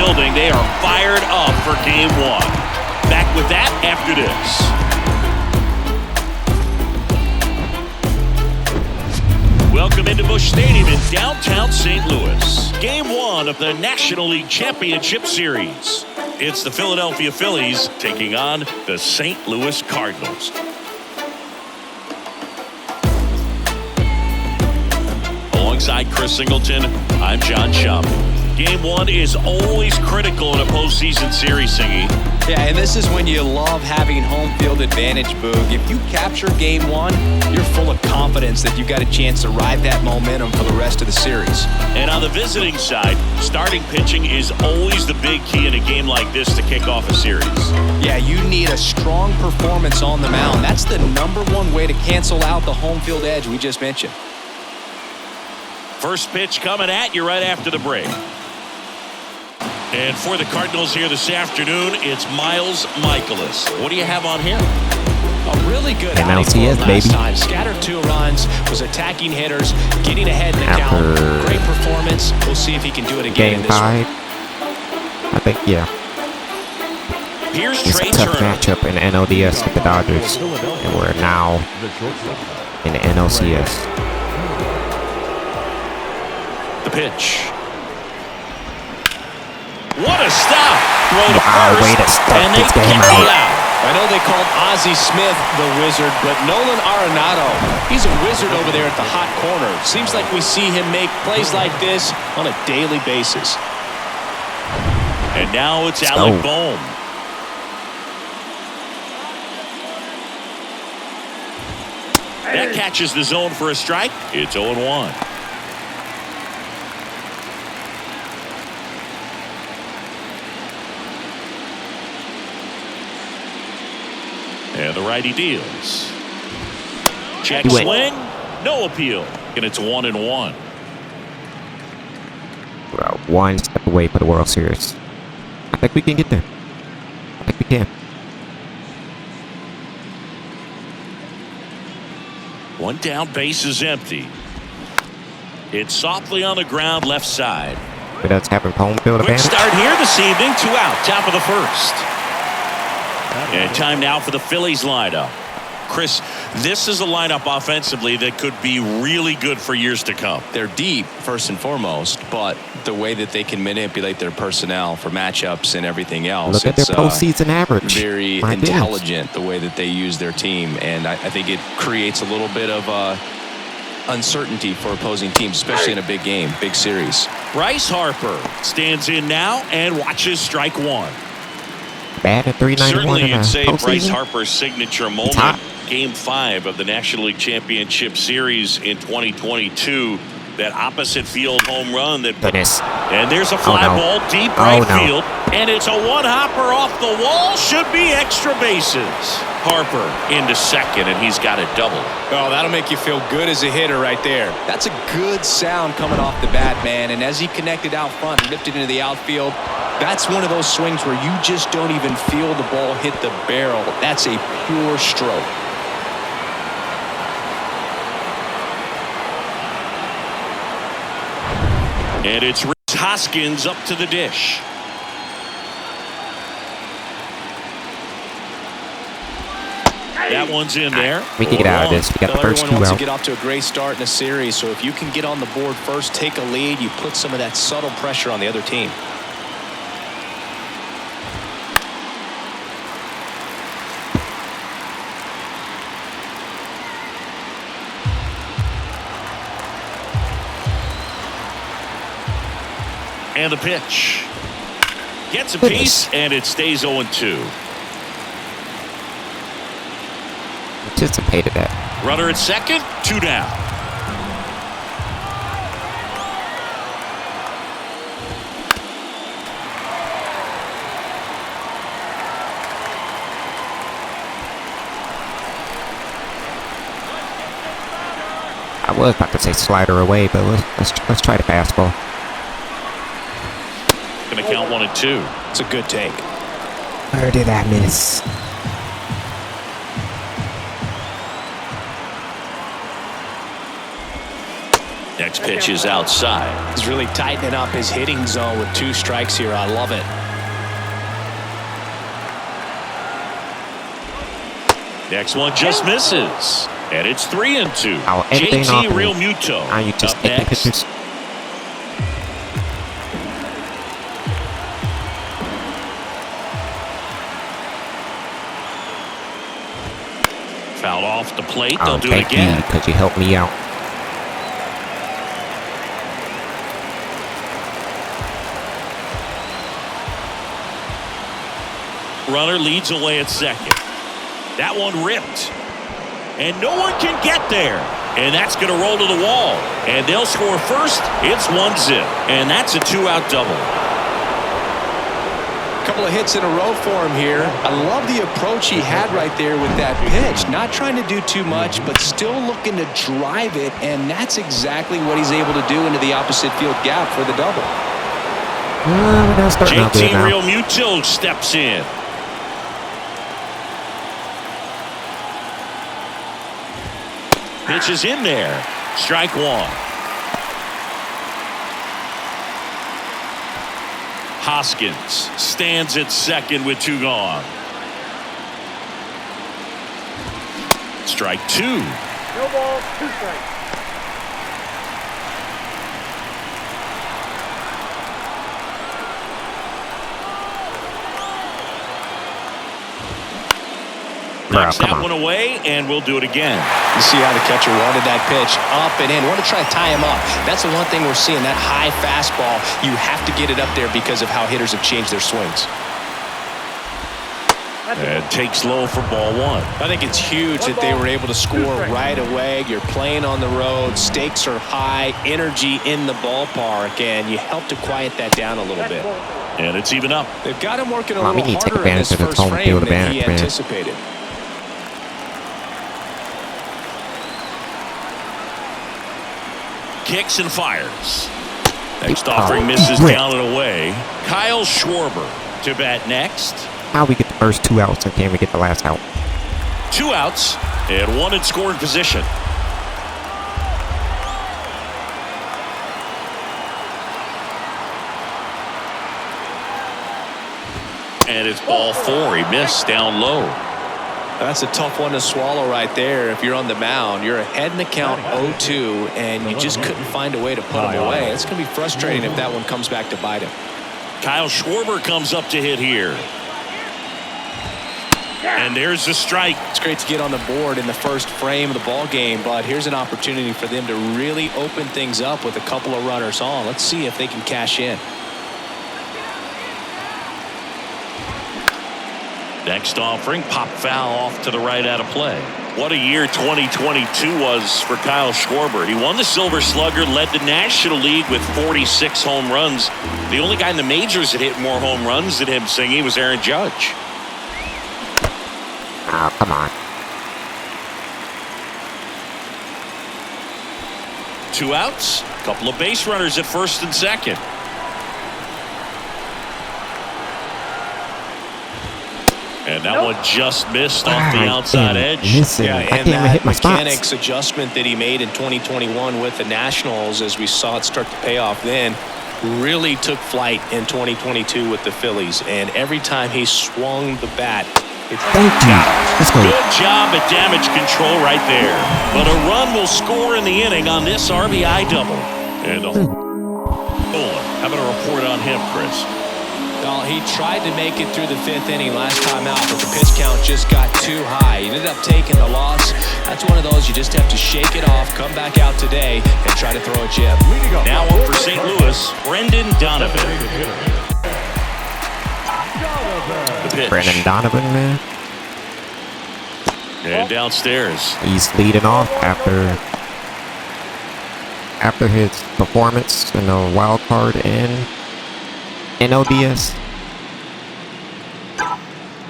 building. They are fired up for Game 1. Back with that after this. Welcome into Busch Stadium in downtown St. Louis. Game 1 of the National League Championship Series. It's the Philadelphia Phillies taking on the St. Louis Cardinals. Alongside Chris Singleton, I'm John Chum. Game 1 is always critical in a postseason series, Singy. Yeah, and this is when you love having home field advantage, Boog. If you capture Game 1, you're full of confidence that you've got a chance to ride that momentum for the rest of the series. And on the visiting side, starting pitching is always the big key in a game like this to kick off a series. Yeah, you need a strong performance on the mound. That's the #1 way to cancel out the home field edge we just mentioned. First pitch coming at you right after the break. And for the Cardinals here this afternoon, it's Miles Michaelis. What do you have on him? A really good NLCS, outing last time. Scattered 2 runs, was attacking hitters, getting ahead in the count. Great performance. We'll see if he can do it again in this one. I think, yeah. Here's It's Trey a tough Turner. matchup in the NLDS with the Dodgers. And we're now in the NLCS. The pitch. What a stop! Throw to first, way to start and they this game kick it out. out. I know they called Ozzie Smith the wizard, but Nolan Arenado, he's a wizard over there at the hot corner. Seems like we see him make plays like this on a daily basis. And now it's Alec Bohm. That catches the zone for a strike. It's 0-1. And the righty deals. Check swing. No appeal. And it's 1-1. We're one step away for the World Series. I think we can get there. I think we can. One down, base is empty. It's softly on the ground, left side. But that's having home field Quick advantage. start here this evening. 2 out, top of the first. And time now for the Phillies lineup. Chris, this is a lineup offensively that could be really good for years to come. They're deep, first and foremost, but the way that they can manipulate their personnel for matchups and everything else. Look at their postseason average. Very My goodness. intelligent the way that they use their team, and I think it creates a little bit of uncertainty for opposing teams, especially in a big game, big series. Bryce Harper stands in now and watches strike 1. Bad at 391 Certainly in you'd the say postseason. Bryce Harper's signature moment, hot. Game 5 of the National League Championship Series in 2022. That opposite field home run that Goodness. and there's a fly ball deep right field, and it's a one-hopper off the wall. Should be extra bases. Harper into second, and he's got a double. Oh, that'll make you feel good as a hitter right there. That's a good sound coming off the bat, man. And as he connected out front and lifted into the outfield, that's one of those swings where you just don't even feel the ball hit the barrel. That's a pure stroke. And it's Rhys Hoskins up to the dish. That one's in there. We can get out of this. We got the first 2 wants out. to get off to a great start in a series, so if you can get on the board first, take a lead, you put some of that subtle pressure on the other team. And the pitch. Gets a piece, and it stays 0-2. Anticipated that. Runner at second, 2 down. I was about to say slider away, but let's try the fastball. Gonna count 1-2. It's a good take. Where did I miss? Next pitch is outside. He's really tightening up his hitting zone with 2 strikes here. I love it. Next one just misses. And it's 3-2. JT Real Muto. Are you just taking pictures? Foul off the plate. They'll do it Thank again. you, because you helped me out. Runner leads away at second. That one ripped. And no one can get there. And that's going to roll to the wall. And they'll score first. It's 1-0. And that's a 2-out double. Couple of hits in a row for him here. I love the approach he had right there with that pitch. Not trying to do too much, but still looking to drive it, and that's exactly what he's able to do into the opposite field gap for the double. JT Real Muto steps in. Pitch is in there. Strike one. Hoskins stands at second with 2 gone. Strike 2. No ball, 2 strikes. Knocks that one away, and we'll do it again. You see how the catcher wanted that pitch up and in. Want to try to tie him up. That's the one thing we're seeing, that high fastball. You have to get it up there because of how hitters have changed their swings. And takes low for ball 1. I think it's huge that they were able to score right away. You're playing on the road. Stakes are high. Energy in the ballpark. And you help to quiet that down a little bit. And it's even up. They've got him working a little we need to take harder in advantage this of the first home frame field than he advantage, man. anticipated. Kicks and fires. Next offering misses down and away. Kyle Schwarber to bat next. How we get the first 2 outs and can we get the last out? 2 outs and 1 in scoring position. And it's ball 4. He missed down low. That's a tough one to swallow right there. If you're on the mound, you're ahead in the count 0-2, and you just couldn't find a way to put him away. It's going to be frustrating if that one comes back to bite him. Kyle Schwarber comes up to hit here. And there's the strike. It's great to get on the board in the first frame of the ball game, but here's an opportunity for them to really open things up with a couple of runners on. Let's see if they can cash in. Next offering, pop foul off to the right out of play. What a year 2022 was for Kyle Schwarber. He won the Silver Slugger, led the National League with 46 home runs. The only guy in the majors that hit more home runs than him, Singy, was Aaron Judge. Oh, come on. 2 outs, a couple of base runners at first and second. And that one just missed off the outside edge. Yeah, I can't even hit my mechanics spots. adjustment that he made in 2021 with the Nationals, as we saw it start to pay off then, really took flight in 2022 with the Phillies. And every time he swung the bat, Thank you. Let's go. Good job at damage control right there. But a run will score in the inning on this RBI double. And Nolan, how about a report on him, Chris? Well, he tried to make it through the 5th inning last time out, but the pitch count just got too high. He ended up taking the loss. That's one of those you just have to shake it off, come back out today, and try to throw a jib. Now up for St. Louis, Brendan Donovan. The pitch. Brendan Donovan, man. And downstairs. He's leading off after his performance in the wild card in NLDS.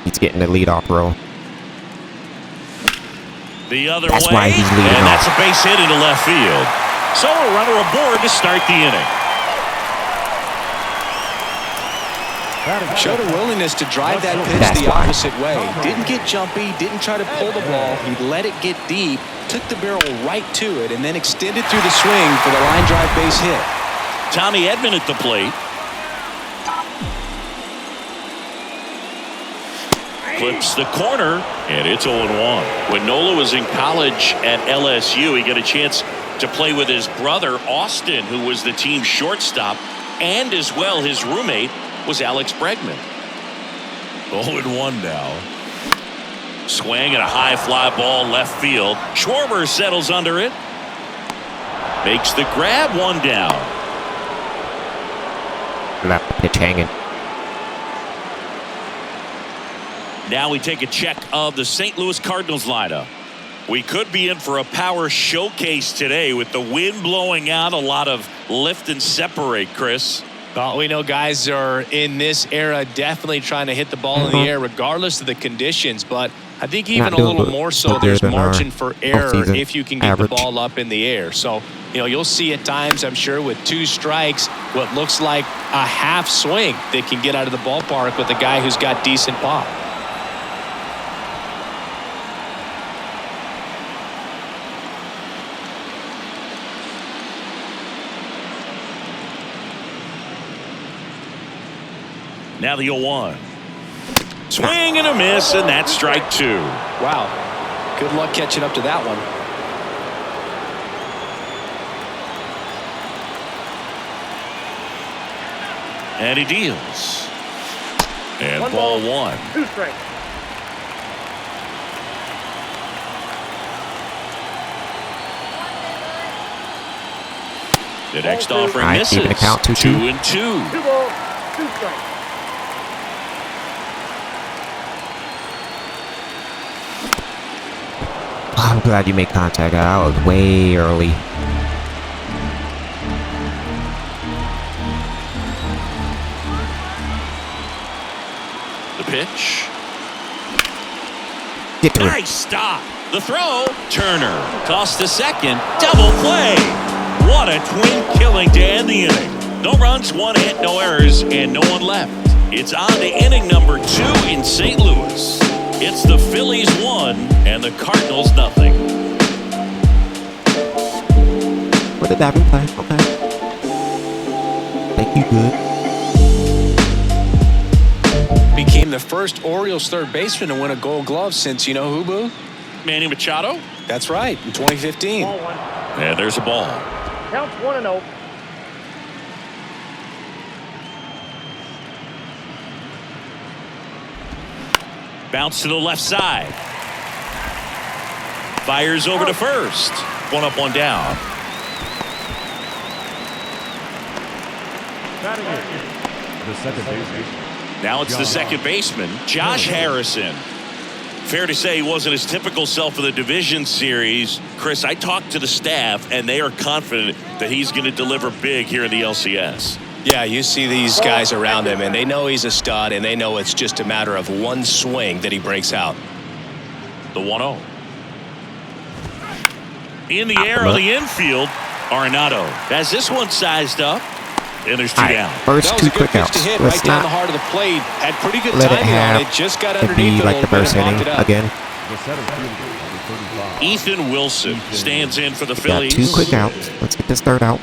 He's getting the leadoff role. The other That's way, why he's leading and off. that's a base hit into left field. So a runner aboard to start the inning. Showed a willingness to drive that pitch That's the why. opposite way. Didn't get jumpy, didn't try to pull the ball. He let it get deep, took the barrel right to it and then extended through the swing for the line drive base hit. Tommy Edman at the plate. Clips the corner, and it's 0-1. When Nolan was in college at LSU, he got a chance to play with his brother, Austin, who was the team shortstop, and as well his roommate was Alex Bregman. 0-1 now. Swing and a high fly ball left field. Schwarber settles under it. Makes the grab, one down. Left the pitch hanging. Now we take a check of the St. Louis Cardinals lineup. We could be in for a power showcase today with the wind blowing out, a lot of lift and separate, Chris. Well, we know guys are in this era definitely trying to hit the ball in the air regardless of the conditions, but I think even a little more so there's margin for error if you can get the ball up in the air. So, you'll see at times, I'm sure, with 2 strikes, what looks like a half swing that can get out of the ballpark with a guy who's got decent pop. Now the 0-1. Swing and a miss, and that's strike 2. Wow. Good luck catching up to that one. And he deals. And ball 1. 2 strikes. The next offering All right, misses. even a count, 2-2. 2-2. 2 balls, 2 strikes. I'm glad you made contact. I was way early. The pitch. Get to it. Nice stop. The throw. Turner. Toss to second. Double play. What a twin killing to end the inning. No runs, 1 hit, no errors, and no one left. It's on to inning number 2 in St. Louis. It's the Phillies 1 and the Cardinals nothing. What did that play? Okay. Thank you, good. Became the first Orioles third baseman to win a Gold Glove since, you know who, Boo? Manny Machado. That's right, in 2015. Ball 1. And there's a ball. Counts 1-0. Bounce to the left side. Fires over to first. 1 up, 1 down. The second baseman. Now it's the second baseman, Josh Harrison. Fair to say he wasn't his typical self of the division series. Chris, I talked to the staff, and they are confident that he's going to deliver big here in the LCS. Yeah, you see these guys around him, and they know he's a stud, and they know it's just a matter of one swing that he breaks out. The 1-0. In the air on the infield, Arenado has this one sized up, and there's 2 down. First 2 quick outs. To hit Let's right down not the heart of the plate. Had pretty good let it timing on have it. Just got to underneath be it like a the little first bit and inning popped it up. again. The center fielder, number 35. Ethan Wilson stands in for the Got Phillies. 2 quick outs. Let's get this third out.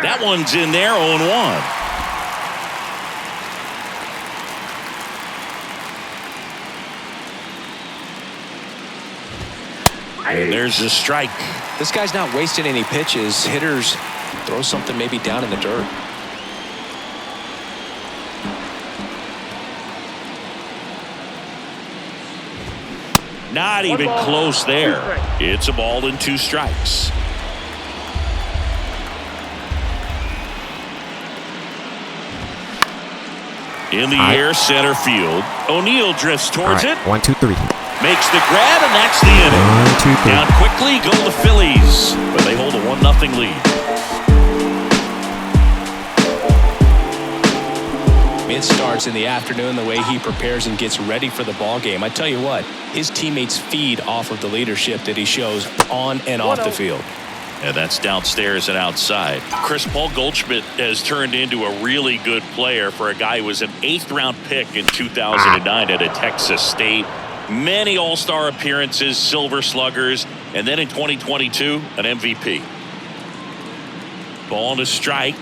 That one's in there, 0-1. And there's the strike. This guy's not wasting any pitches. Hitters throw something maybe down in the dirt. Not even close there. It's a ball and 2 strikes. In the air, center field. O'Neill drifts towards it. 1, 2, 3. Makes the grab, and that's the inning. 1, 2, 3. Down quickly go the Phillies, but they hold a 1-0 lead. It starts in the afternoon, the way he prepares and gets ready for the ball game. I tell you what, his teammates feed off of the leadership that he shows on and off the field. And that's downstairs and outside. Chris, Paul Goldschmidt has turned into a really good player for a guy who was an 8th-round pick in 2009 at a Texas State. Many All-Star appearances, Silver Sluggers, and then in 2022, an MVP. Ball to strike.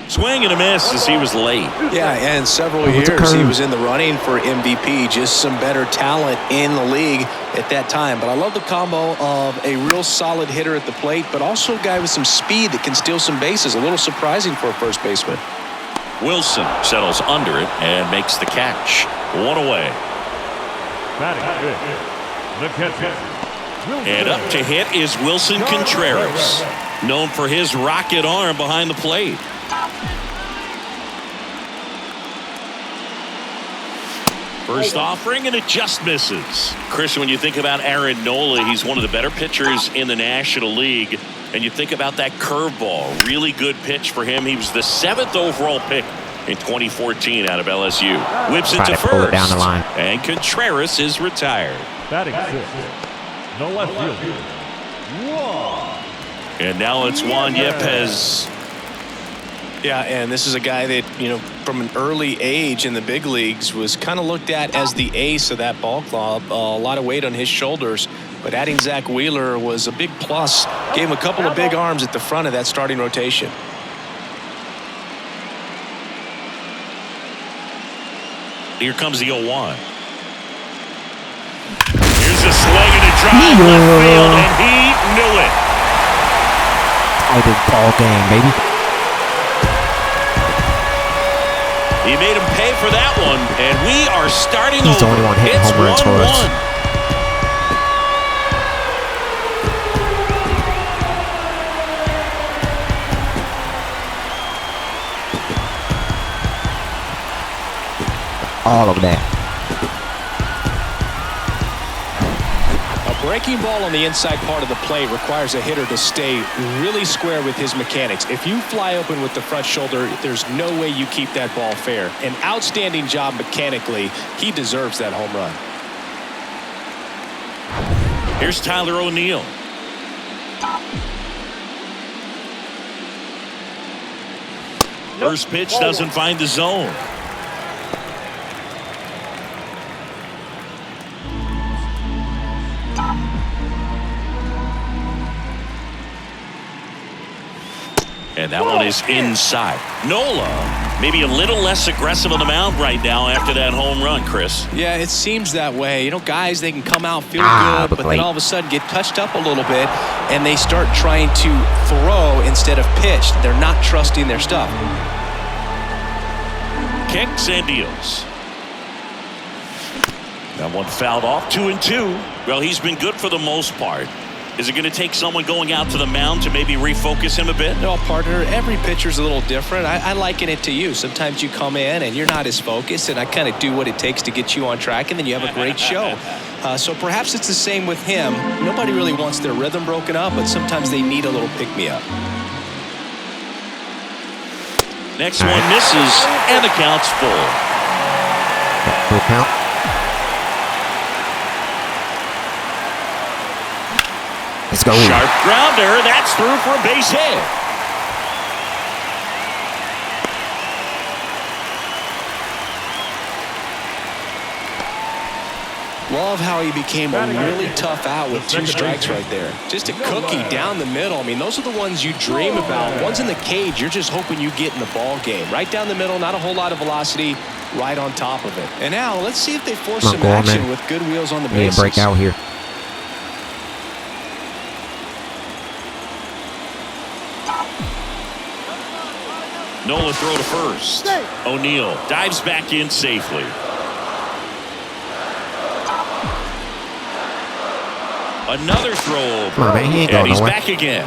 Swing and a miss as he was late. Yeah, and several years he was in the running for MVP. Just some better talent in the league at that time. But I love the combo of a real solid hitter at the plate, but also a guy with some speed that can steal some bases. A little surprising for a first baseman. Wilson settles under it and makes the catch. 1 away. Batting fifth, the catcher. And up to hit is Wilson Contreras, known for his rocket arm behind the plate. First offering, and it just misses. Chris, when you think about Aaron Nolan, he's one of the better pitchers in the National League. And you think about that curveball, really good pitch for him. He was the 7th overall pick in 2014 out of LSU. Whips it to first. Down the line. And Contreras is retired. Batting sixth, no left fielder. And now it's Juan Yepes. Yeah, and this is a guy that, you know, from an early age in the big leagues was kind of looked at as the ace of that ball club. A lot of weight on his shoulders, but adding Zach Wheeler was a big plus. Gave him a couple of big arms at the front of that starting rotation. Here comes the 0-1. Here's a swing and a drive left field, and he knew it. I did ball game, baby. He made him pay for that one, and we are starting He's the over. only one hitting It's home runs for us. 1-1. All of that. A breaking ball on the inside part of the plate requires a hitter to stay really square with his mechanics. If you fly open with the front shoulder, there's no way you keep that ball fair. An outstanding job mechanically. He deserves that home run. Here's Tyler O'Neill. First pitch doesn't find the zone. And that one is inside. Nolan, maybe a little less aggressive on the mound right now after that home run, Chris. Yeah, it seems that way. You know, guys, they can come out, feel good, but then all of a sudden get touched up a little bit, and they start trying to throw instead of pitch. They're not trusting their stuff. Kicks and deals. That one fouled off, 2-2. Well, he's been good for the most part. Is it going to take someone going out to the mound to maybe refocus him a bit? No, partner, every pitcher's a little different. I liken it to you. Sometimes you come in and you're not as focused, and I kind of do what it takes to get you on track, and then you have a great show. So perhaps it's the same with him. Nobody really wants their rhythm broken up, but sometimes they need a little pick-me-up. Next one misses, and the count's full. Full count. Let's go. Sharp grounder. That's through for a base hit. Love how he became a really tough out with 2 strikes right there. Just a cookie down the middle. I mean, those are the ones you dream about. Ones in the cage, you're just hoping you get in the ball game. Right down the middle, not a whole lot of velocity, right on top of it. And now, let's see if they force some action with good wheels on the bases. Break out here. Nolan throw to first. O'Neill dives back in safely. Another throw over. Come on, man. He ain't and going he's nowhere. back again.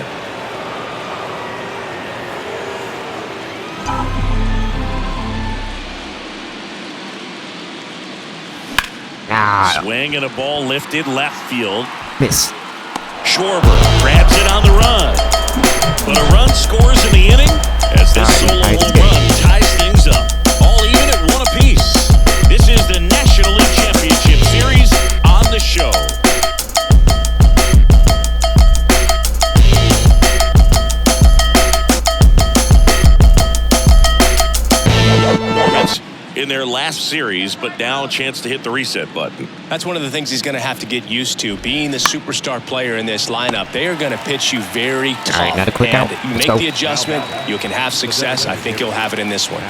Swing and a ball lifted left field. Miss. Schwarber grabs it on the run. But a run scores in the inning as this solo home run ties things up. All even at 1 apiece. This is the National League Championship Series on the show. difference in their last series, but now a chance to hit the reset button. That's one of the things he's going to have to get used to. Being the superstar player in this lineup, they are going to pitch you very tough. All right, another quick and out. you Let's make go. the adjustment, you can have success. I think you'll have it in this one.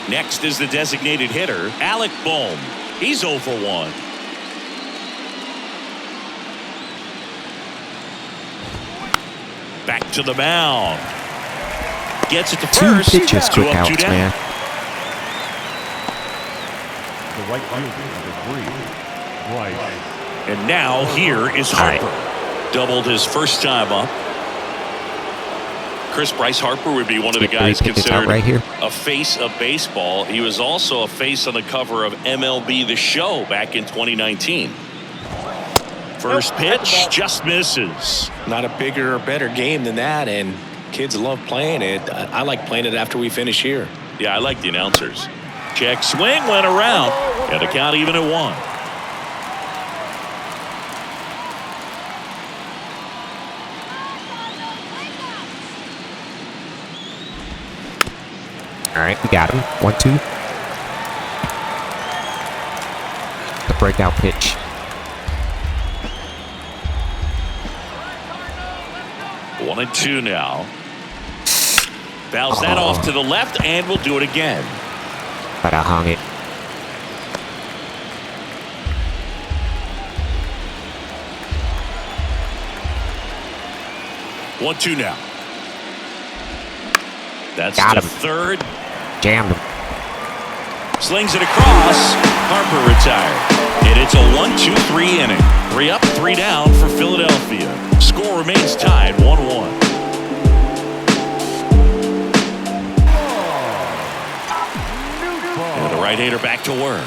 Next is the designated hitter, Alec Bohm. He's 0 for 1. Back to the mound. Gets it to Two first. pitches, Two quick up, two outs, down. man. The right fielder, number 3, Bryce. And now here is Harper. Doubled his first time up. Bryce Harper would be one of the guys considered right here. a face of baseball. He was also a face on the cover of MLB The Show back in 2019. First pitch just misses. Not a bigger or better game than that, and kids love playing it. I like playing it after we finish here. Yeah, I like the announcers. Check swing, went around. Got the count even at 1. All right, we got him. 1-2. The breakout pitch. One and two now. Fouls that off to the left, and we'll do it again. But I hung it. One, two now. That's Got the him. third. Jammed him. Slings it across. Harper retired. And it's a 1-2-3 inning. 3 up, 3 down for Philadelphia. Score remains tied 1-1. And the right-hander back to work.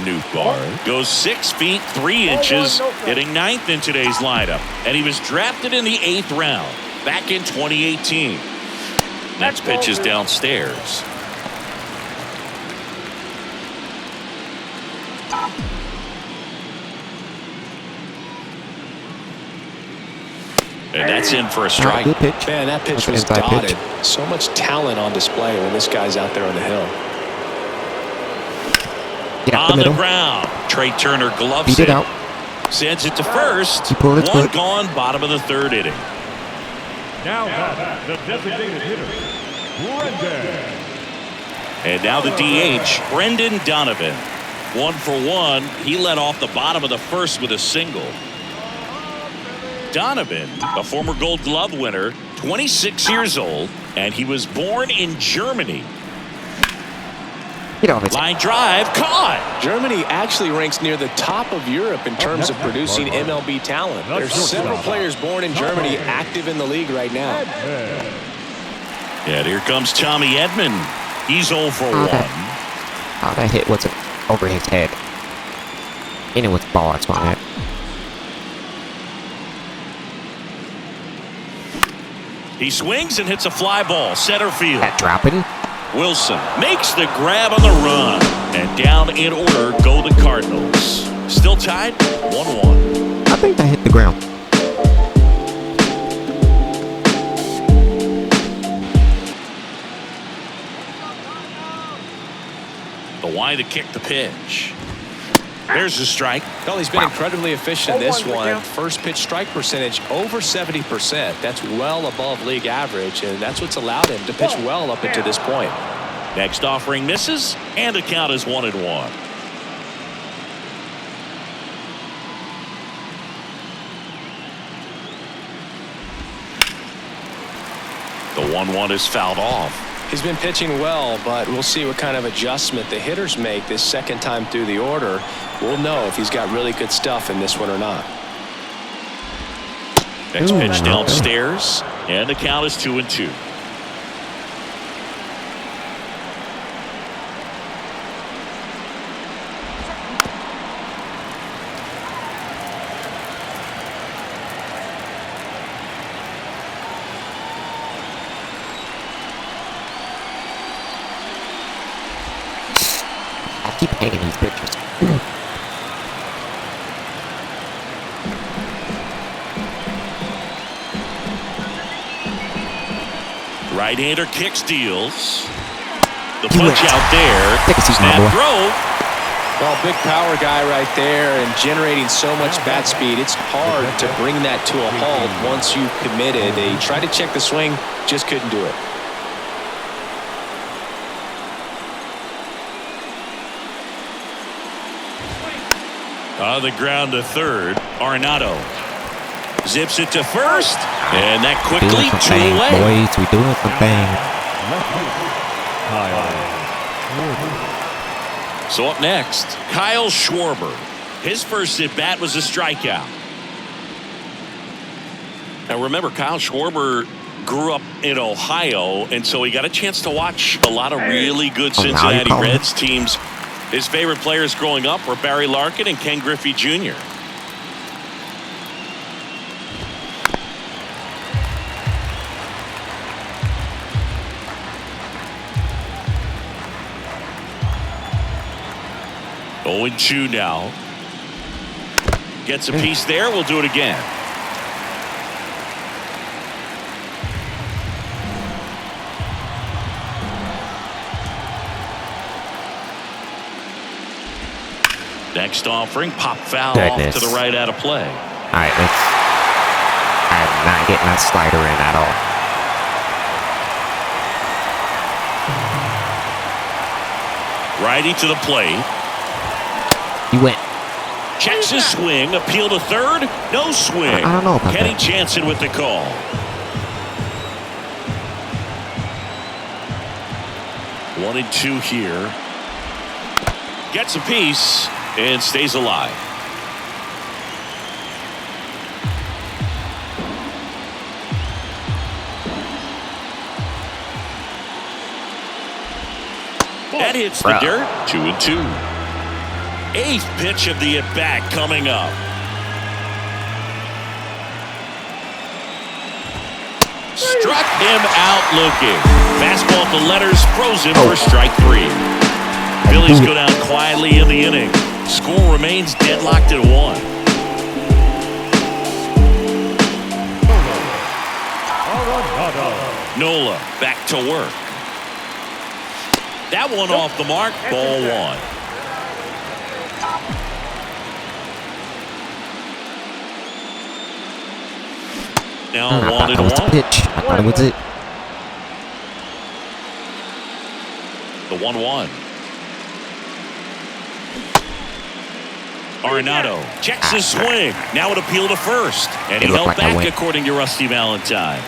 Nootbaar goes 6 feet 3 inches, hitting 9th in today's lineup. And he was drafted in the 8th round back in 2018. Next pitch is downstairs. And that's in for a strike. Good pitch. Man, that pitch That's an was inside dotted. pitch. So much talent on display when this guy's out there on the hill. Get out the On the middle. ground. Trey Turner gloves Beat it out. Sends it to first. He pulled its One foot. gone, bottom of the 3rd inning. Now back, the designated hitter, Brendan. And now the DH, Brendan Donovan. 1 for 1. He led off the bottom of the 1st with a single. Donovan, a former Gold Glove winner, 26 years old, and he was born in Germany. Get off it. Line drive, caught. Germany actually ranks near the top of Europe in terms of producing MLB talent. There's several players born in Germany active in the league right now. And here comes Tommy Edman. He's 0 for 1. Oh, that hit wasn't over his head. And it was ball. That's why that. He swings and hits a fly ball, center field. That dropping. Wilson makes the grab on the run. And down in order go the Cardinals. Still tied, 1-1. I think that hit the ground. The wide to kick the pitch. There's the strike. Well, he's been incredibly efficient in this one. First pitch strike percentage over 70%. That's well above league average, and that's what's allowed him to pitch well up until this point. Next offering misses, and the count is 1-1. The 1-1 is fouled off. He's been pitching well, but we'll see what kind of adjustment the hitters make this second time through the order. We'll know if he's got really good stuff in this one or not. Next pitch downstairs, and the count is 2-2. I keep hanging these pictures. Right-hander kicks, deals. The punch out there. Take a seat, my Snap boy. throw. Well, big power guy right there and generating so much bat speed. It's hard to bring that to a halt once you've committed. They tried to check the swing, just couldn't do it. On the ground to third. Arenado zips it to first. And that quickly Doing some 2 things, away. boys. We doing some things. So up next, Kyle Schwarber. His first at-bat was a strikeout. Now remember, Kyle Schwarber grew up in Ohio, and so he got a chance to watch a lot of really good Cincinnati Reds teams. His favorite players growing up were Barry Larkin and Ken Griffey Jr. Oh, 0-2 now. Gets a piece there. We'll do it again. Next offering, pop foul off to the right out of play. All right, I'm not getting that slider in at all. Righty to the plate. You went. Checks his swing. Appeal to third. No swing. I don't know about Kenny that. Jansen with the call. One and two here. Gets a piece and stays alive. That hits the dirt. 2-2. Eighth pitch of the at-bat coming up. Struck him out looking. Fastball to letters, throws him for strike three. Phillies go down quietly in the inning. Score remains deadlocked at 1. Nolan back to work. That one off the mark. Ball one. Now I 1 thought and that was the 1. pitch. I thought it was it. The 1-1. Arenado checks his swing. Now it appeal to first. And he held back according to Rusty Valentine.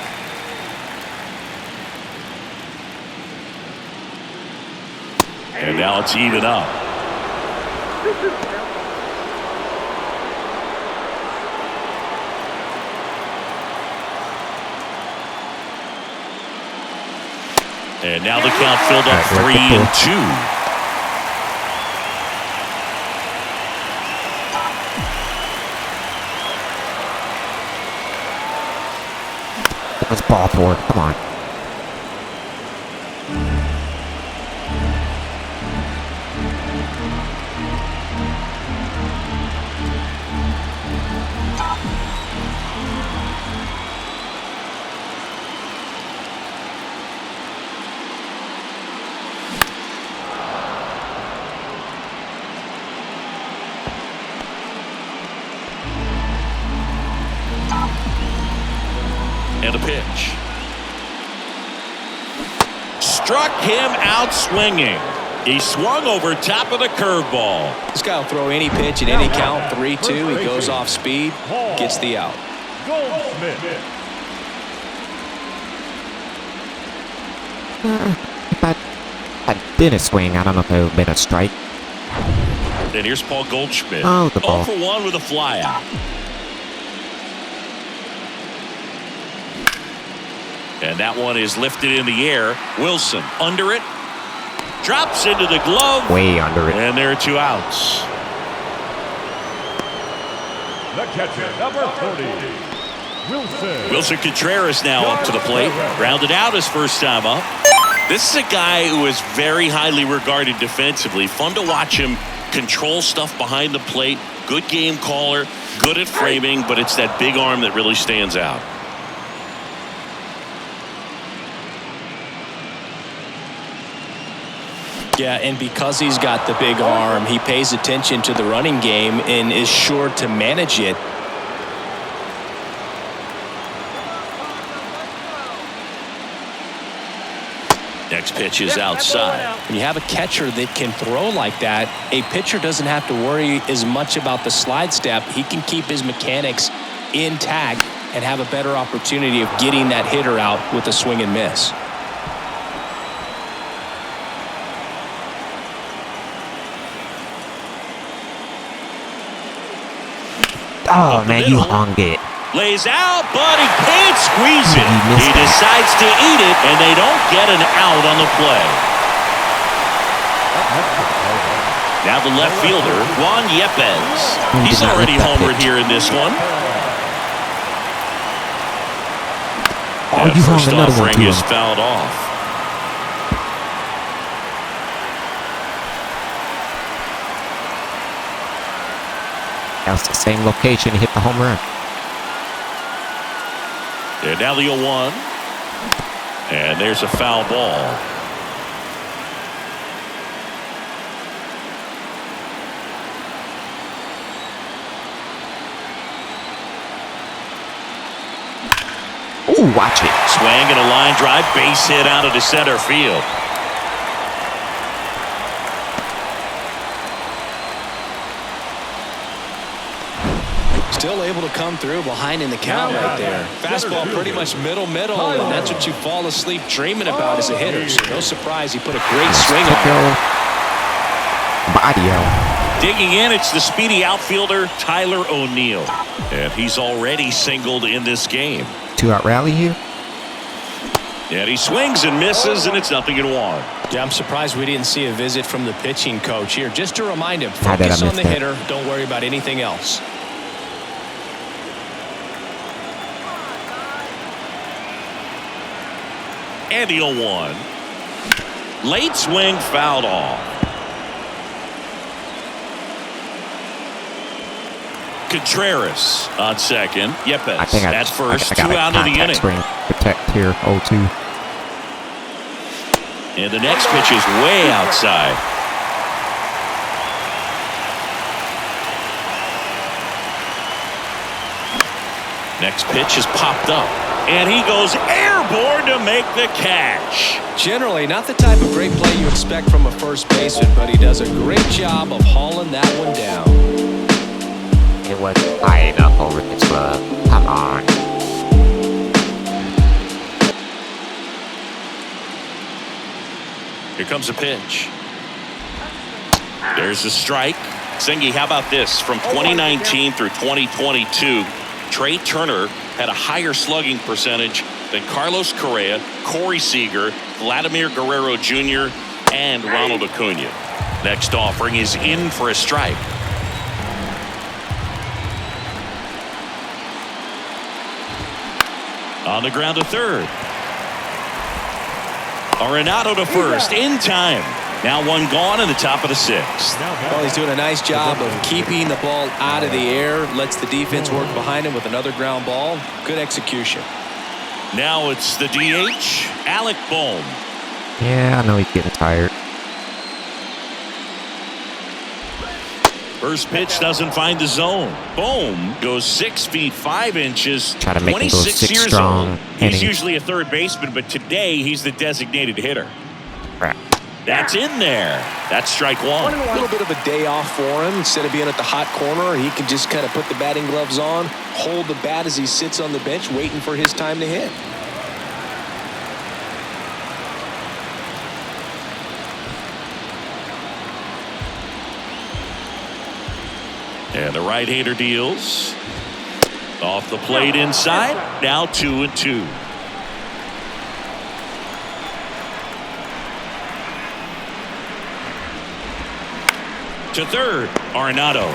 And now it's even up. And now the count filled up 3-2. Let's ball forward. Come on. And a pitch. Struck him out swinging. He swung over top of the curveball. This guy will throw any pitch at any count. 3-2. He goes off speed, gets the out. If I didn't swing, I don't know if it would have been a strike. And here's Paul Goldschmidt. Oh, the ball. 0 for 1 with a fly out. And that one is lifted in the air. Wilson under it. Drops into the glove. Way under it. And there are 2 outs. The catcher, number 40, Wilson. Wilson Contreras now up to the plate. Grounded out his first time up. This is a guy who is very highly regarded defensively. Fun to watch him control stuff behind the plate. Good game caller. Good at framing. But it's that big arm that really stands out. Yeah, and because he's got the big arm, he pays attention to the running game and is sure to manage it. Next pitch is outside. When you have a catcher that can throw like that, a pitcher doesn't have to worry as much about the slide step. He can keep his mechanics intact and have a better opportunity of getting that hitter out with a swing and miss. Oh, man, you hung it. Lays out, but he can't squeeze it. He decides to eat it, and they don't get an out on the play. Now the left fielder, Juan Yepez. He's already homered here in this one. Oh, you hung First another one offering too. is fouled off. That's the same location he hit the home run. And now the 0-1. And there's a foul ball. Ooh, watch it. Swing and a line drive, base hit out of the center field. Still able to come through behind in the count right there. Fastball pretty much middle, and that's what you fall asleep dreaming about as a hitter. So no surprise he put a great swing on it. Body. Digging in, it's the speedy outfielder, Tyler O'Neill. And he's already singled in this game. 2-out rally here. And he swings and misses, and it's 0-1. Yeah, I'm surprised we didn't see a visit from the pitching coach here. Just to remind him, How did I focus on miss the that? hitter. Don't worry about anything else. And the 0-1. Late swing fouled off. Contreras on second. Yepez I think at first. I got 2 out of the inning. Swing. Protect here. 0-2. And the next pitch is way outside. Next pitch is popped up. And he goes airborne to make the catch. Generally, not the type of great play you expect from a first baseman, but he does a great job of hauling that one down. It was high enough over his glove. Come on. Here comes a pitch. There's a strike. Sengi, how about this? From 2019 through 2022, Trey Turner had a higher slugging percentage than Carlos Correa, Corey Seager, Vladimir Guerrero Jr., and Ronald Acuna. Next offering is in for a strike. On the ground to third. Arenado to first in time. Now one gone in the top of the 6th. Well, he's doing a nice job of keeping the ball out of the air. Lets the defense work behind him with another ground ball. Good execution. Now it's the DH, Alec Bohm. Yeah, I know he's getting tired. First pitch doesn't find the zone. Bohm goes 6 feet 5 inches. Try to make him go 26 6 years strong old. He's innings. usually a third baseman, but today he's the designated hitter. Crap. That's in there. That's strike one. A little bit of a day off for him. Instead of being at the hot corner, he can just kind of put the batting gloves on, hold the bat as he sits on the bench, waiting for his time to hit. And the right-hander deals. Off the plate inside. Now 2-2. To third, Arenado.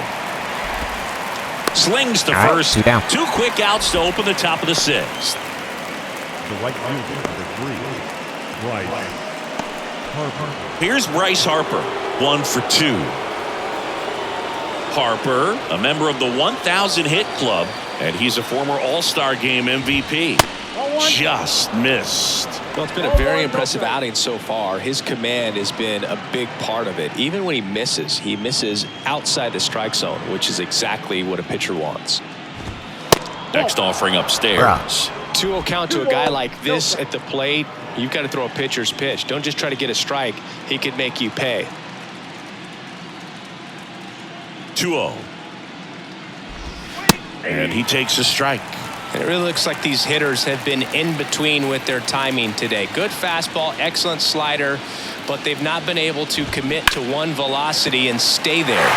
Slings to All right, first. 2 down. 2 quick outs to open the top of the 6th. The right fielder, number 3, Bryce Harper. Here's Bryce Harper, 1 for 2. Harper, a member of the 1,000 hit club, and he's a former All-Star Game MVP. just missed. Well, it's been a very impressive outing so far. His command has been a big part of it. Even when he misses outside the strike zone, which is exactly what a pitcher wants. Next offering upstairs. 2-0 count to a guy like this at the plate. You've got to throw a pitcher's pitch. Don't just try to get a strike. He could make you pay. 2-0. And he takes a strike. And it really looks like these hitters have been in between with their timing today. Good fastball, excellent slider, but they've not been able to commit to one velocity and stay there.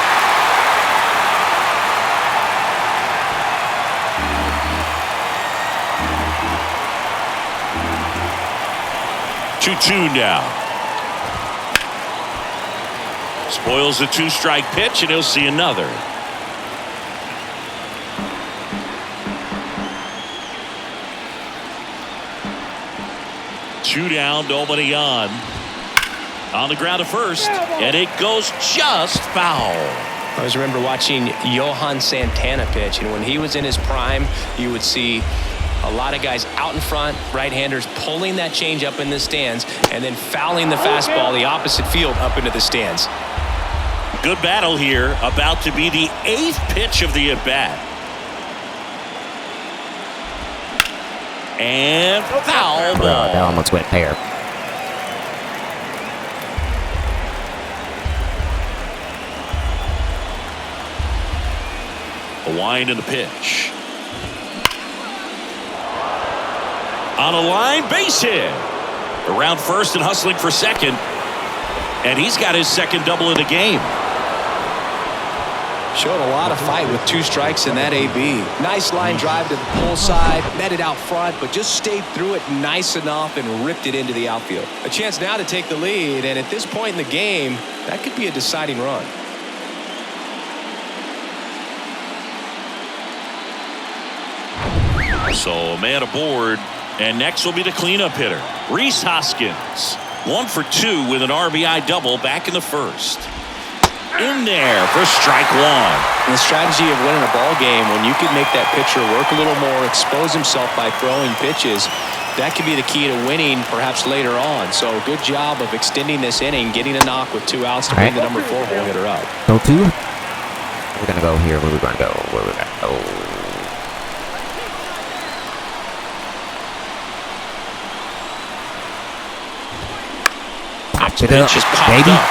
Two now. Spoils the 2-strike pitch, and he'll see another. Two down, nobody on. On the ground to first, and it goes just foul. I always remember watching Johan Santana pitch, and when he was in his prime, you would see a lot of guys out in front, right-handers pulling that change up in the stands and then fouling the fastball the opposite field up into the stands. Good battle here, about to be the 8th pitch of the at-bat. And foul ball. That almost went fair. A wind in the pitch. On a line, base hit. Around first and hustling for second. And he's got his second double in the game. Showed a lot of fight with 2 strikes in that AB. Nice line drive to the pull side, met it out front, but just stayed through it nice enough and ripped it into the outfield. A chance now to take the lead, and at this point in the game, that could be a deciding run. So a man aboard, and next will be the cleanup hitter, Rhys Hoskins. 1 for 2 with an RBI double back in the first. In there for strike 1. And the strategy of winning a ball game, when you can make that pitcher work a little more, expose himself by throwing pitches, that could be the key to winning perhaps later on. So good job of extending this inning, getting a knock with 2 outs to bring the number 4 hole hitter up. Go 2. We're going to go here. Where are we going to go? Where are we going to go? Pitch just popped up.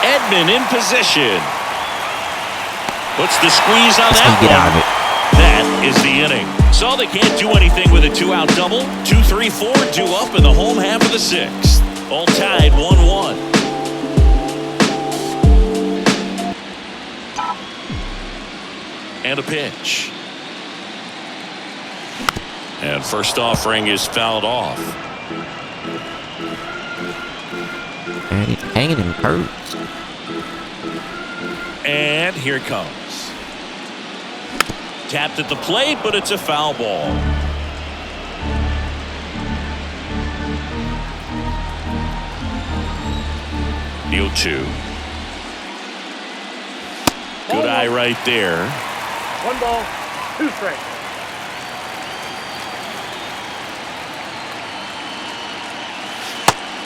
Edman in position. Puts the squeeze on that get out of it. That is the inning. So they can't do anything with a 2-out double. 2, 3, 4 due up in the home half of the 6th. All tied 1-1. And a pitch. And first offering is fouled off. And he's hanging in curves. And here it comes. Tapped at the plate, but it's a foul ball. Deal 2. Good eye right there. 1 ball, 2 strikes.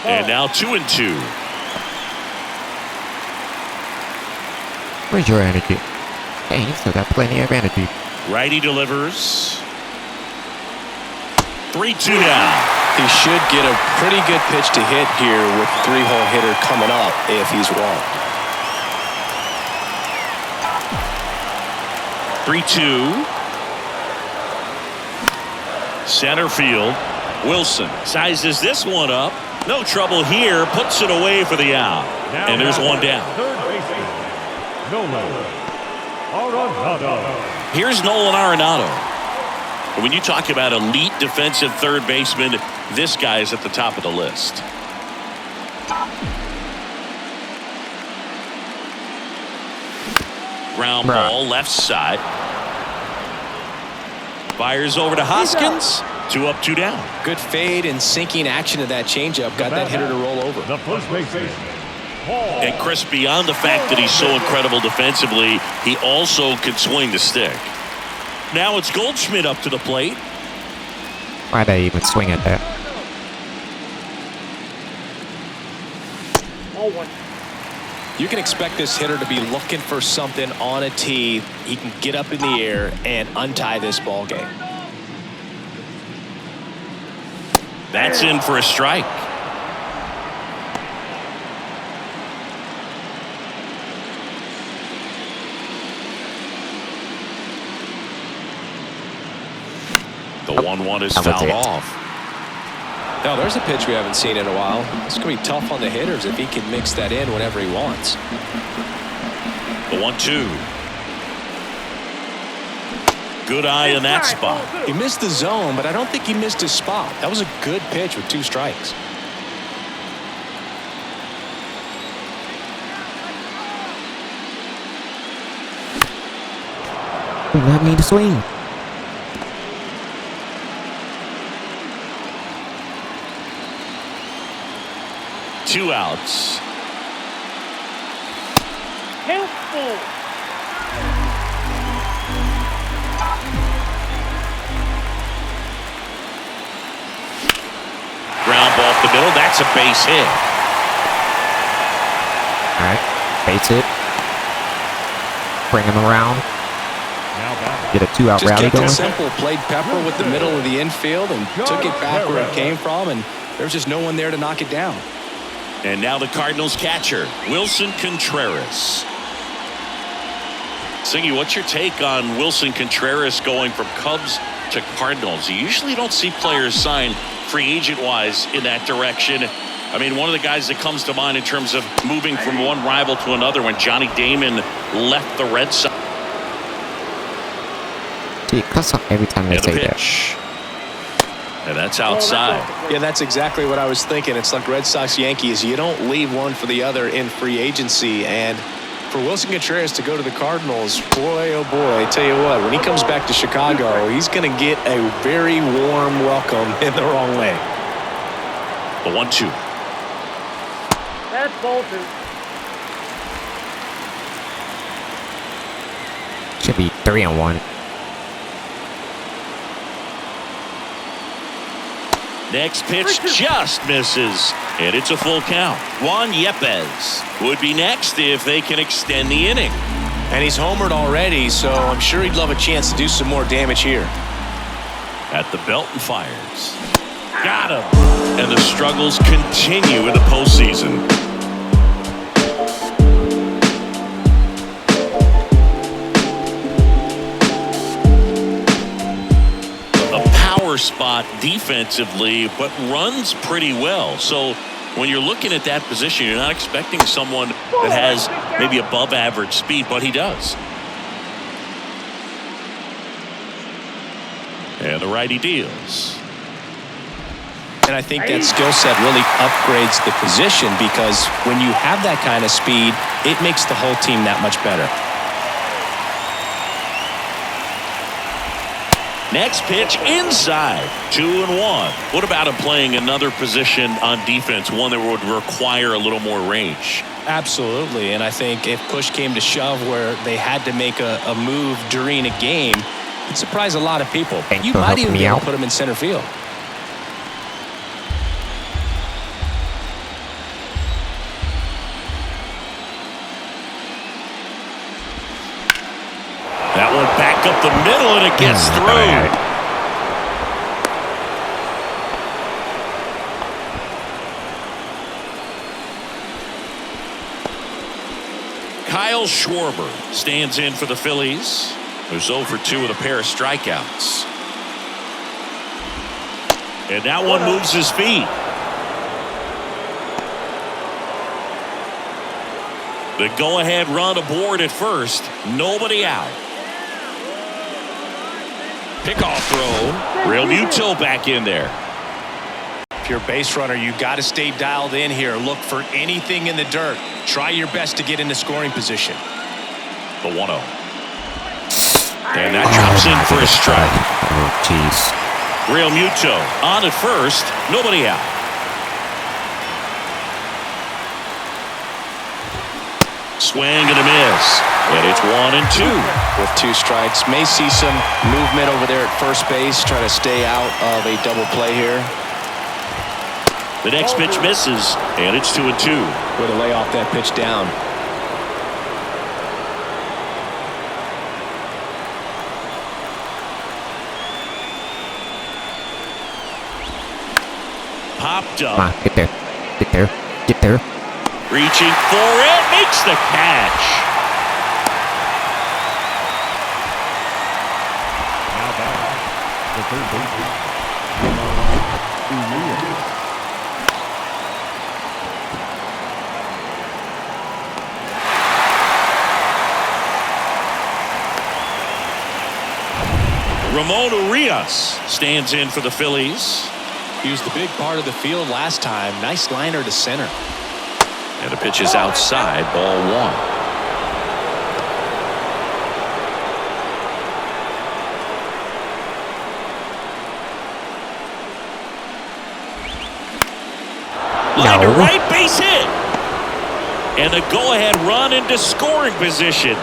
And now 2-2. Where's your energy? Hey, you still got plenty of energy. Righty delivers. 3-2 now. He should get a pretty good pitch to hit here with 3-hole hitter coming up if he's walked. 3-2. Center field. Wilson sizes this one up. No trouble here. Puts it away for the out. And there's one down. Third baseman, Nolan Arenado. Here's Nolan Arenado. When you talk about elite defensive third baseman, this guy is at the top of the list. Ground ball left side. Fires over to Hoskins. 2 up, 2 down. Good fade and sinking action of that changeup got that hitter to roll over. The first baseman, And Chris, beyond the fact that he's so incredible defensively, he also can swing the stick. Now it's Goldschmidt up to the plate. Why'd I even swing at that? Ball 1. You can expect this hitter to be looking for something on a tee. He can get up in the air and untie this ball game. That's in for a strike. The 1-1 is fouled off. Now, there's a pitch we haven't seen in a while. It's going to be tough on the hitters if he can mix that in whenever he wants. The 1-2. Good eye in that spot. He missed the zone, but I don't think he missed his spot. That was a good pitch with 2 strikes. Do not mean to swing. Two outs. Helpful. Ground ball off the middle. That's a base hit. Alright. Base hit. Bring him around. Now back. Get a 2-out Just rally kept it going. simple. Played Pepper with the middle of the infield and took it back where it came from, and there's just no one there to knock it down. And now the Cardinals catcher, Willson Contreras. Singy, what's your take on Willson Contreras going from Cubs to Cardinals? You usually don't see players sign free agent-wise in that direction. I mean, one of the guys that comes to mind in terms of moving from one rival to another when Johnny Damon left the Red Sox. See, it cuts up every time they And the say that. pitch. And that's outside. Yeah, that's exactly what I was thinking. It's like Red Sox Yankees. You don't leave one for the other in free agency. And for Willson Contreras to go to the Cardinals, boy, oh boy, I tell you what, when he comes back to Chicago, he's going to get a very warm welcome in the wrong way. The 1-2. That's ball 2. Should be 3-1. Next pitch just misses, and it's a full count. Juan Yepez would be next if they can extend the inning. And he's homered already, so I'm sure he'd love a chance to do some more damage here. At the belt and fires. Got him. And the struggles continue in the postseason. Spot defensively, but runs pretty well. So when you're looking at that position, you're not expecting someone that has maybe above average speed, but he does. And the righty deals. And I think that skill set really upgrades the position, because when you have that kind of speed, it makes the whole team that much better. Next pitch inside, 2-1. What about him playing another position on defense, one that would require a little more range? Absolutely, and I think if push came to shove where they had to make a move during a game, it'd surprise a lot of people. Thanks You for might helping even me be able out. to put him in center field. That one back up the middle, and it gets through. Kyle Schwarber stands in for the Phillies. Who's 0 for 2 with a pair of strikeouts. And that one moves his feet. The go-ahead run aboard at first. Nobody out. Pickoff throw. Real Muto back in there. If you're a base runner, you got to stay dialed in here. Look for anything in the dirt. Try your best to get into scoring position. The 1-0. And that drops in for a strike. Oh, jeez. Real Muto on at first. Nobody out. Swing and a miss. And it's 1-2. With 2 strikes. May see some movement over there at first base. Try to stay out of a double play here. The next pitch misses, and it's 2-2. Way to lay off that pitch down. Popped up. Come on, get there. Get there. Get there. Reaching for it. Makes the catch. Now back. The third baseman. Ramon Urias stands in for the Phillies. He was the big part of the field last time. Nice liner to center. And the pitch is outside, ball 1. Line to right, base hit. And the go-ahead run into scoring position.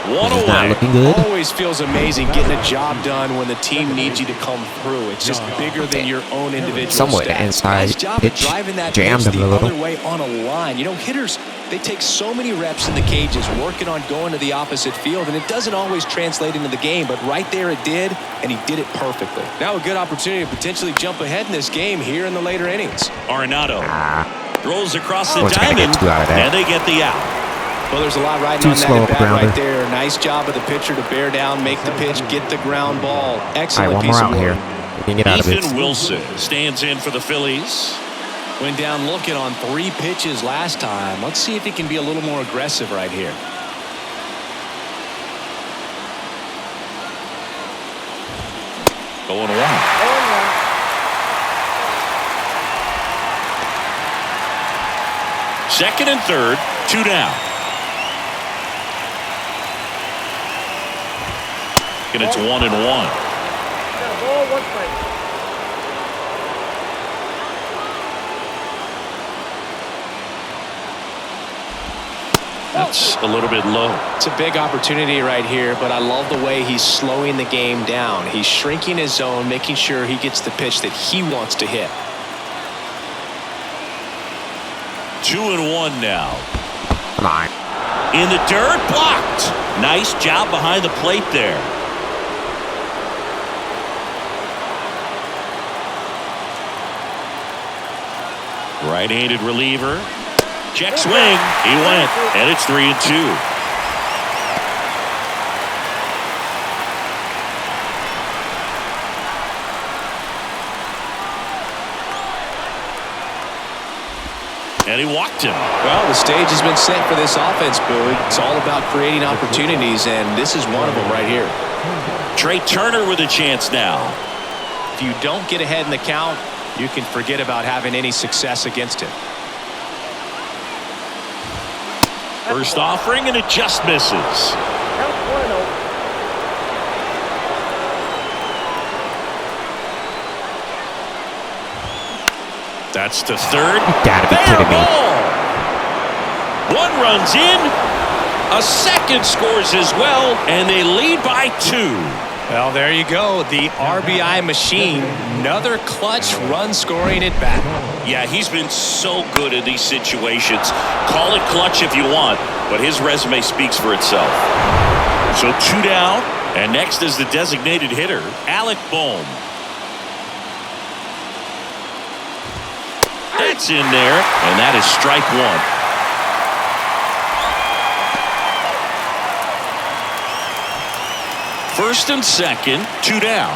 One This is not away. looking good. Always feels amazing getting a job done when the team needs you to come through. It's just bigger than your own individual Somewhere the stats. inside Nice job of pitch driving that jammed pitch him the a little. other way on a line. You know, hitters, they take so many reps in the cages working on going to the opposite field, and it doesn't always translate into the game, but right there it did, and he did it perfectly. Now a good opportunity to potentially jump ahead in this game here in the later innings. Arenado throws across the Was gonna get diamond, 2 out of that. and they get the out. Well, there's a lot riding Too on slow that up at bat grounder. right there. Nice job of the pitcher to bear down, make the pitch, get the ground ball. All right, Excellent one more piece out of here. work. We can get out of it. Ethan Wilson stands in for the Phillies. Went down looking on 3 pitches last time. Let's see if he can be a little more aggressive right here. Going 1. Second and third, 2 down. And it's 1-1. Got a ball, 1 strike. That's a little bit low. It's a big opportunity right here, but I love the way he's slowing the game down. He's shrinking his zone, making sure he gets the pitch that he wants to hit. 2-1 now. Come on. In the dirt, blocked. Nice job behind the plate there. Right-handed reliever. Check swing. He went, and it's 3-2. And he walked him. Well, the stage has been set for this offense, Boog. It's all about creating opportunities, and this is one of them right here. Trey Turner with a chance now. If you don't get ahead in the count, you can forget about having any success against him. First offering, and it just misses. Count 1-0. That's to third. You gotta be Fair kidding me. ball. One runs in. A second scores as well, and they lead by 2. Well, there you go. The RBI machine. Another clutch run scoring at bat. Yeah, he's been so good in these situations. Call it clutch if you want, but his resume speaks for itself. So 2 down, and next is the designated hitter, Alec Bohm. That's in there, and that is strike 1. First and second, 2 down.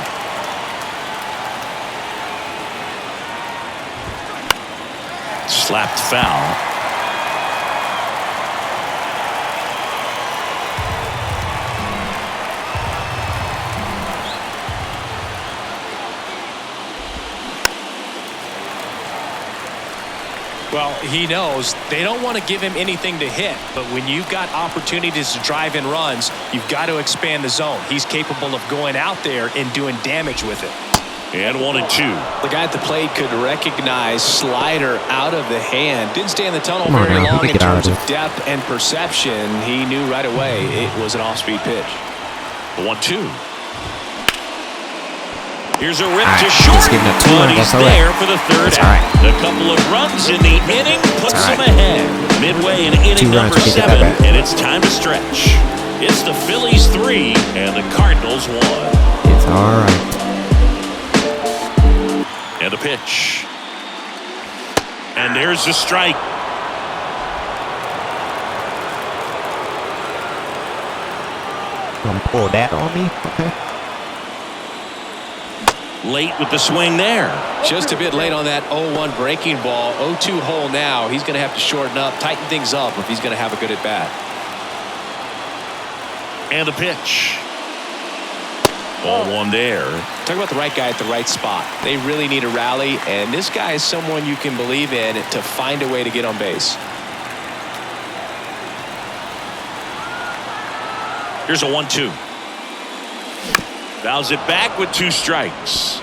Slapped foul. Well, he knows they don't want to give him anything to hit, but when you've got opportunities to drive in runs, you've got to expand the zone. He's capable of going out there and doing damage with it. And 1-2. The guy at the plate could recognize slider out of the hand. Didn't stay in the tunnel Come on very now, long in get out terms of of depth and perception. He knew right away it was an off-speed pitch. 1-2. Here's a rip All to right, short, just give him that 2 but run, he's that's all right. there for the third That's all out. right. A couple of runs in the inning puts That's all them right. ahead. Midway in inning 2 runs, number we get 7, that back. and it's time to stretch. It's the Phillies 3 and the Cardinals 1. It's all right. And a pitch. And there's the strike. Gonna pull that on me? Okay. Late with the swing there. Just a bit late on that 0-1 breaking ball. 0-2 hole now. He's going to have to shorten up, tighten things up if he's going to have a good at bat. And a pitch. Ball 1 there. Talk about the right guy at the right spot. They really need a rally, and this guy is someone you can believe in to find a way to get on base. Here's a 1-2. Fouls it back with 2 strikes.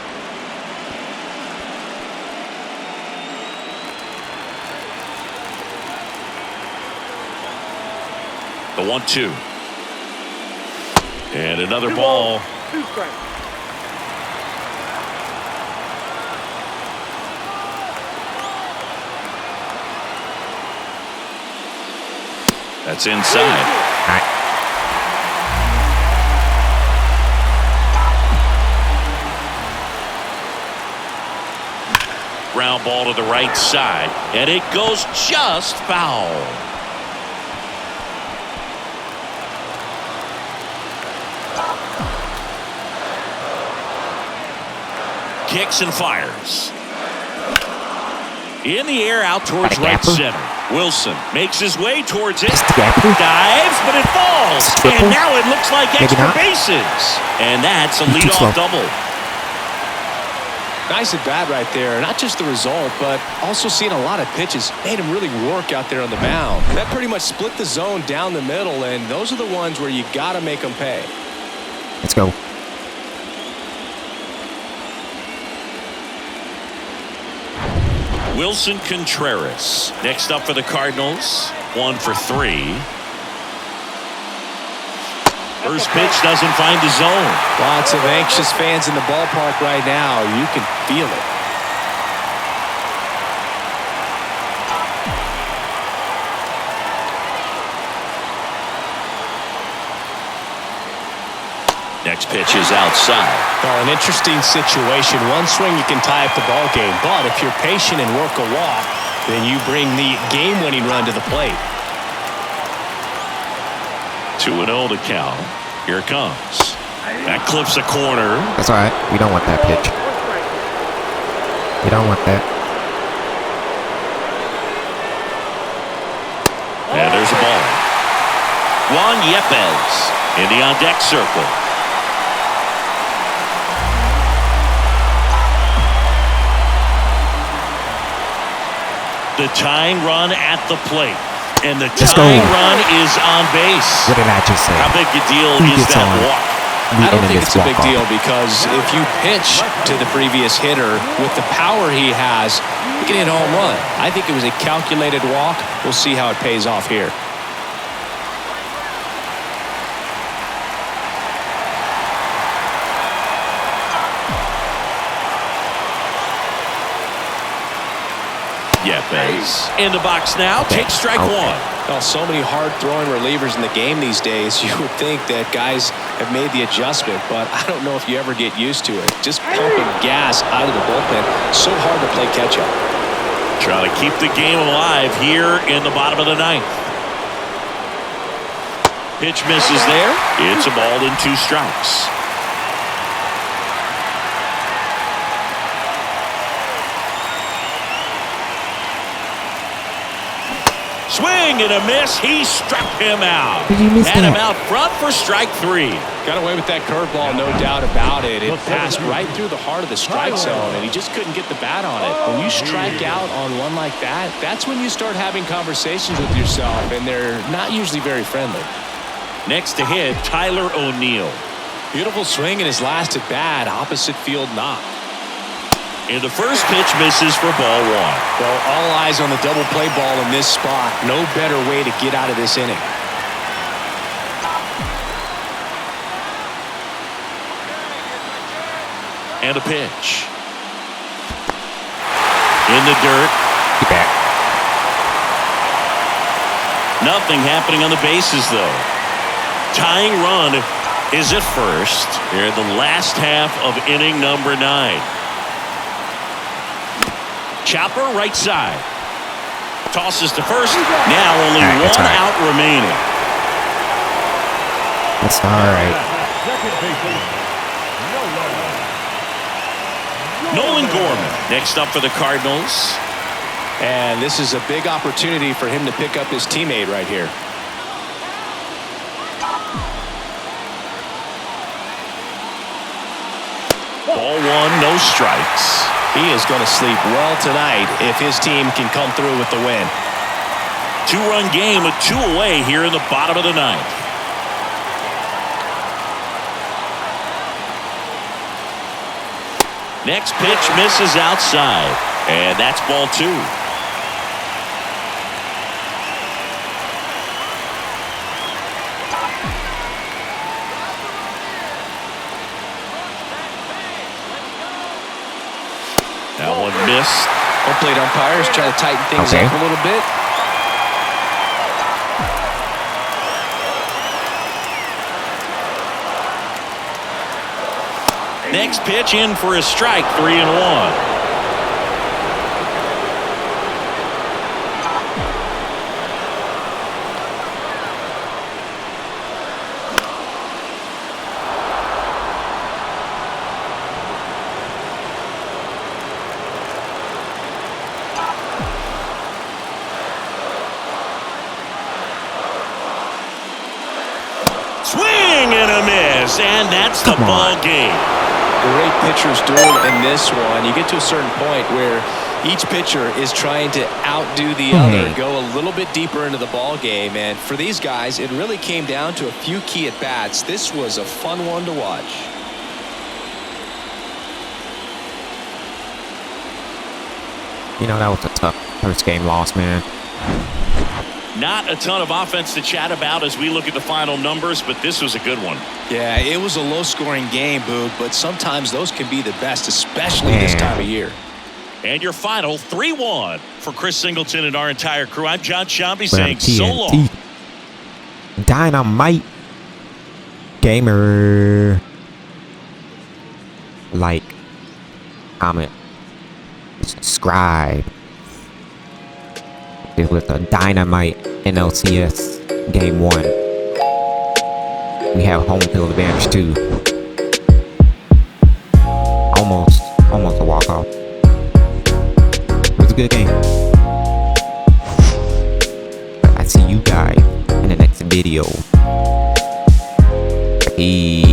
The 1-2. And another ball. 2 strikes. That's inside. All right. Ground ball to the right side, and it goes just foul. Kicks and fires. In the air out towards right center. Wilson makes his way towards it. Dives, but it falls. And now it looks like extra bases. And that's a leadoff double. Nice at bat right there. Not just the result, but also seeing a lot of pitches. Made him really work out there on the mound. That pretty much split the zone down the middle, and those are the ones where you got to make them pay. Let's go. Wilson Contreras next up for the Cardinals. 1 for 3. First pitch doesn't find the zone. Lots of anxious fans in the ballpark right now. You can feel it. Next pitch is outside. Well, an interesting situation. One swing you can tie up the ball game, but if you're patient and work a walk, then you bring the game-winning run to the plate. 2-0 to count. Here it comes. That clips a corner. That's all right. We don't want that pitch. We don't want that. And there's a ball. Juan Yepez in the on-deck circle. The tying run at the plate. And the tying run is on base. What did I just say? How big a deal Who is gets that on? walk? I don't think it's a big deal because if you pitch to the previous hitter with the power he has, you can hit a home run. I think it was a calculated walk. We'll see how it pays off here. Yepez in the box now. Take strike 1. Well, so many hard-throwing relievers in the game these days. You would think that guys have made the adjustment, but I don't know if you ever get used to it. Just pumping gas out of the bullpen. So hard to play catch-up. Trying to keep the game alive here in the bottom of the 9th. Pitch misses there. It's a ball and 2 strikes. Swing and a miss. He struck him out. Did you miss Had that? him out front for strike 3. Got away with that curveball, no doubt about it. It passed right through the heart of the strike zone, and he just couldn't get the bat on it. When you strike out on one like that, that's when you start having conversations with yourself, and they're not usually very friendly. Next to hit, Tyler O'Neill. Beautiful swing in his last at bat, opposite field knock. And the first pitch misses for ball one. Well, all eyes on the double play ball in this spot. No better way to get out of this inning. And a pitch. In the dirt. Get back. Nothing happening on the bases, though. Tying run is at first here in the last half of inning number 9. Chopper right side. Tosses to first. Now only one out remaining. That's all right. Second baseman, Nolan Gorman next up for the Cardinals. And this is a big opportunity for him to pick up his teammate right here. Ball one, no strikes. He is going to sleep well tonight if his team can come through with the win. 2-run game with 2 away here in the bottom of the 9th. Next pitch misses outside, and that's ball 2. That one missed. Home plate umpires try to tighten things up a little bit. Next pitch in for a strike, 3-1. Swing and a miss, and that's the ball game. Great pitchers duel in this one. You get to a certain point where each pitcher is trying to outdo the other, go a little bit deeper into the ball game, and for these guys, it really came down to a few key at bats. This was a fun one to watch. You know, that was a tough first game loss, man. Not a ton of offense to chat about as we look at the final numbers, but this was a good one. Yeah, it was a low-scoring game, Boog, but sometimes those can be the best, especially this time of year. And your final 3-1 for Chris Singleton and our entire crew. I'm John Shambi saying so long. TNT. Dynamite. Gamer. Like, comment, subscribe. It was a Dynamite NLCS Game 1. We have home field advantage too. Almost a walk-off. It was a good game. But I see you guys in the next video. Peace.